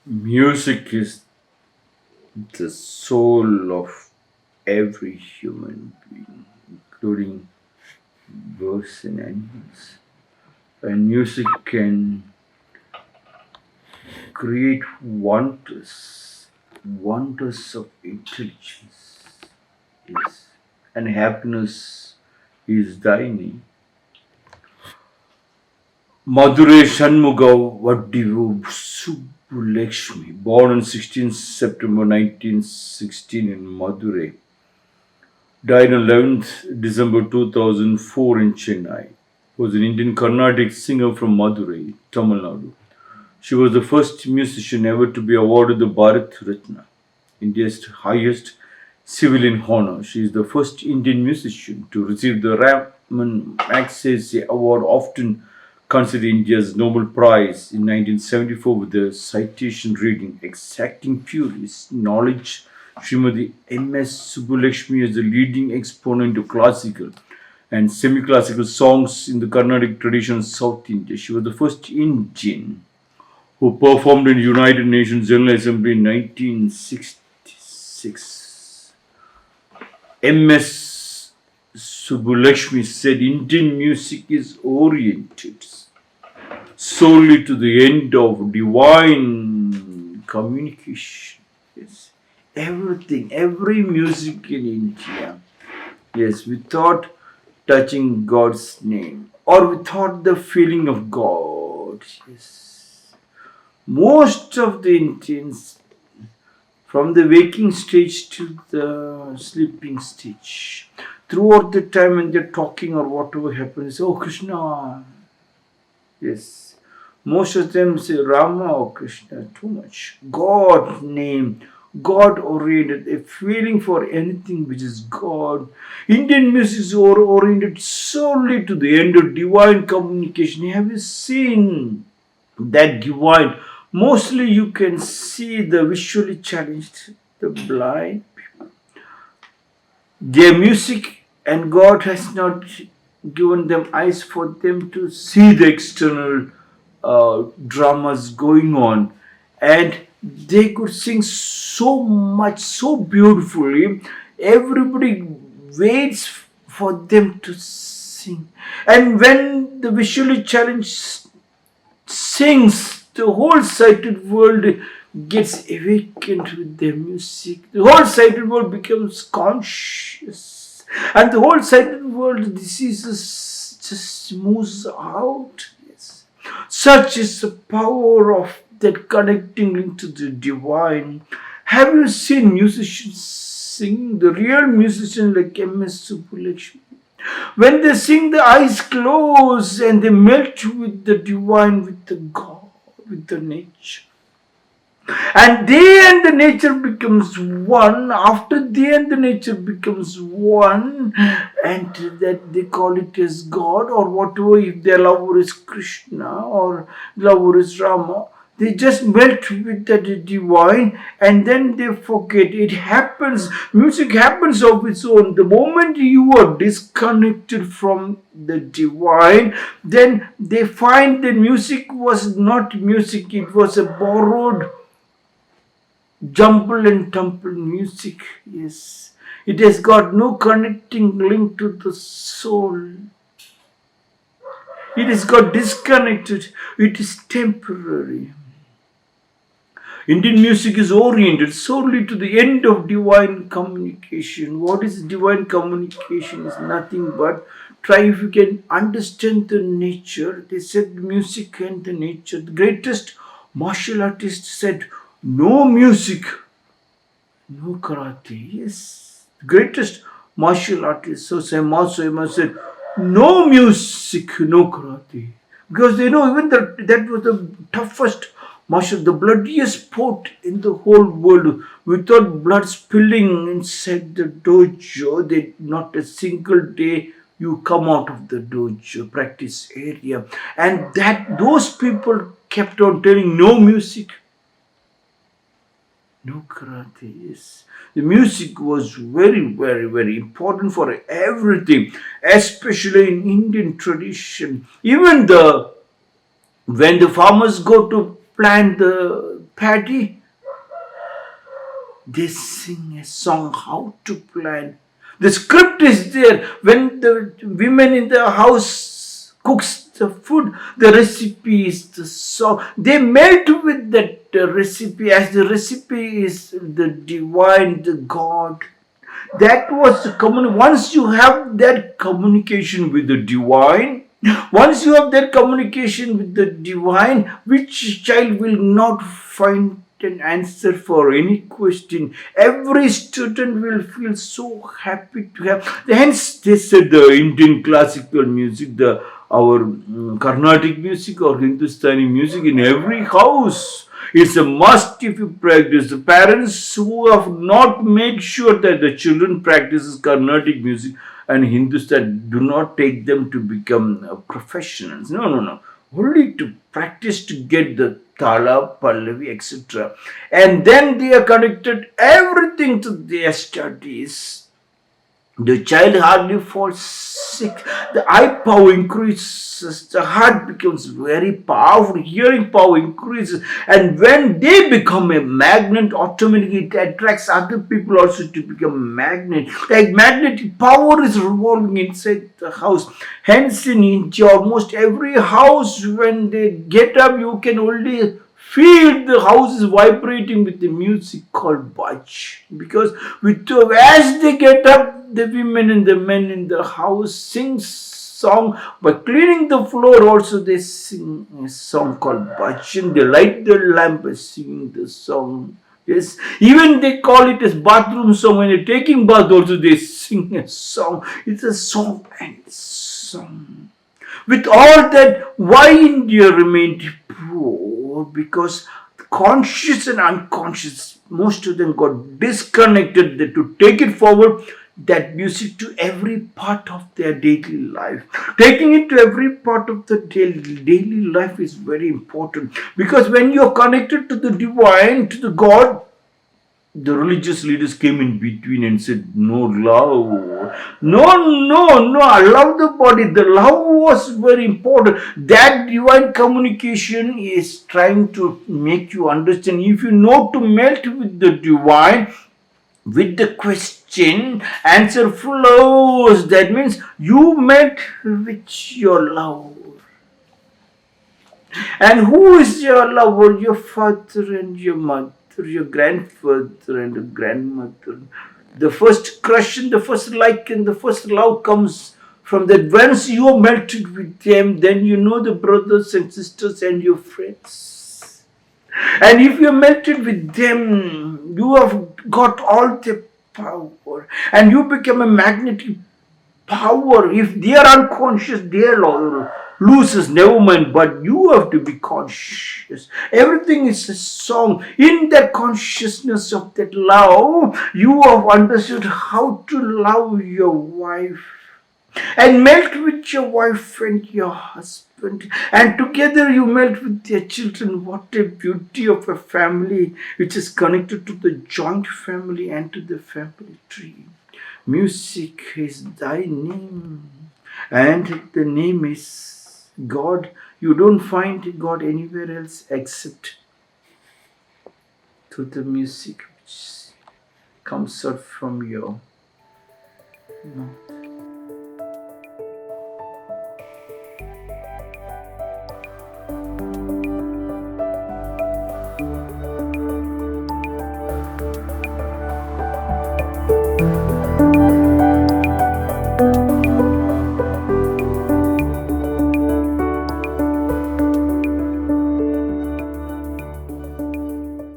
Music is the soul of every human being, including birds and animals. And music can create wonders of intelligence. Yes. And happiness is thine. Madurai Shanmuga Subbulakshmi, born on 16th September 1916 in Madurai, died on 11th December 2004 in Chennai, was an Indian Carnatic singer from Madurai, Tamil Nadu. She was the first musician ever to be awarded the Bharat Ratna, India's highest civilian honor. She is the first Indian musician to receive the Raman Magsaysay Award, often considered India's Nobel Prize, in 1974 with the citation reading Exacting Purist Knowledge. Srimati M.S.Subbulakshmi is the leading exponent of classical and semi-classical songs in the Carnatic tradition of South India. She was the first Indian who performed in the United Nations General Assembly in 1966. M.S. Subbulakshmi said Indian music is oriented solely to the end of divine communication. Yes. Everything, every music in India, yes, without touching God's name or without the feeling of God. Yes. Most of the Indians, from the waking stage to the sleeping stage, throughout the time when they're talking or whatever happens, oh Krishna. Yes. Most of them say Rama or Krishna, too much. God name, God oriented, a feeling for anything which is God. Indian music is oriented solely to the end of divine communication. Have you seen that divine? Mostly you can see the visually challenged, the blind people. Their music, and God has not given them eyes for them to see the external dramas going on, and they could sing so much, so beautifully. Everybody waits for them to sing, and when the visually challenged sings, the whole sighted world gets awakened with their music. The whole sighted world becomes conscious, and the whole sighted world diseases just moves out. Yes. Such is the power of that connecting link to the divine. Have you seen musicians sing? The real musician like M.S. Subbulakshmi. When they sing, the eyes close and they melt with the divine, with the God, with the nature. And they and the nature becomes one. After they and the nature becomes one, and that they call it as God or whatever. If their lover is Krishna or lover is Rama, they just melt with that divine, and then they forget. It happens. Music happens of its own. The moment you are disconnected from the divine, then they find that music was not music. It was a borrowed jumble and tumble music. Yes. It has got no connecting link to the soul. It has got disconnected. It is temporary. Indian music is oriented solely to the end of divine communication. What is divine communication? Is nothing but try if you can understand the nature. They said music and the nature. The greatest martial artist said, no music, no karate. Yes. The greatest martial artist, so Swami said, no music, no karate. Because they know even that was the toughest martial, the bloodiest sport in the whole world. Without blood spilling inside the dojo, not a single day you come out of the dojo practice area. And that those people kept on telling no music, no karate. Yes. The music was very, very, very important for everything, especially in Indian tradition. Even when the farmers go to plant the paddy, they sing a song how to plant. The script is there. When the women in the house cooks the food, the recipe is the song. They melt with that recipe, as the recipe is the divine, the God. That was the once you have that communication with the divine, once you have that communication with the divine, which child will not find an answer for any question? Every student will feel so happy to have. Hence, they said the Indian classical music, the our Carnatic music or Hindustani music in every house. It's a must if you practice. The parents who have not made sure that the children practices Carnatic music and Hindustan, do not take them to become professionals. No, no, no. Only to practice to get the tala, pallavi, etc. And then they are connected everything to their studies. The child hardly falls sick. The eye power increases. The heart becomes very powerful. Hearing power increases. And when they become a magnet, automatically it attracts other people also to become a magnet. Like magnetic power is revolving inside the house. Hence in India, almost every house, when they get up, you can only feel the house is vibrating with the music called bach. Because as they get up, the women and the men in the house sing song. By cleaning the floor also they sing a song called bhajan. They light the lamp by singing the song. Yes, even they call it as bathroom song. When they're taking bath also they sing a song. It's a song and song. With all that, why India remained poor? Because conscious and unconscious, most of them got disconnected. To take it forward, that music to every part of their daily life. Taking it to every part of the daily life is very important, because when you're connected to the divine, to the God, the religious leaders came in between and said, no love. No, allow the body. The love was very important. That divine communication is trying to make you understand. If you know to melt with the divine, with the question, answer flows. That means you met with your love. And who is your lover? Your father and your mother, your grandfather and your grandmother. The first crush and the first like and the first love comes from that. Once you are melted with them, then you know the brothers and sisters and your friends. And if you are melted with them, you have got all the power and you become a magnetic power. If they are unconscious, they are loses, never mind, but you have to be conscious. Everything is a song. In that consciousness of that love, you have understood how to love your wife and melt with your wife and your husband, and together you melt with your children. What a beauty of a family which is connected to the joint family and to the family tree. Music is thy name, and the name is God. You don't find God anywhere else except through the music which comes out from your mouth.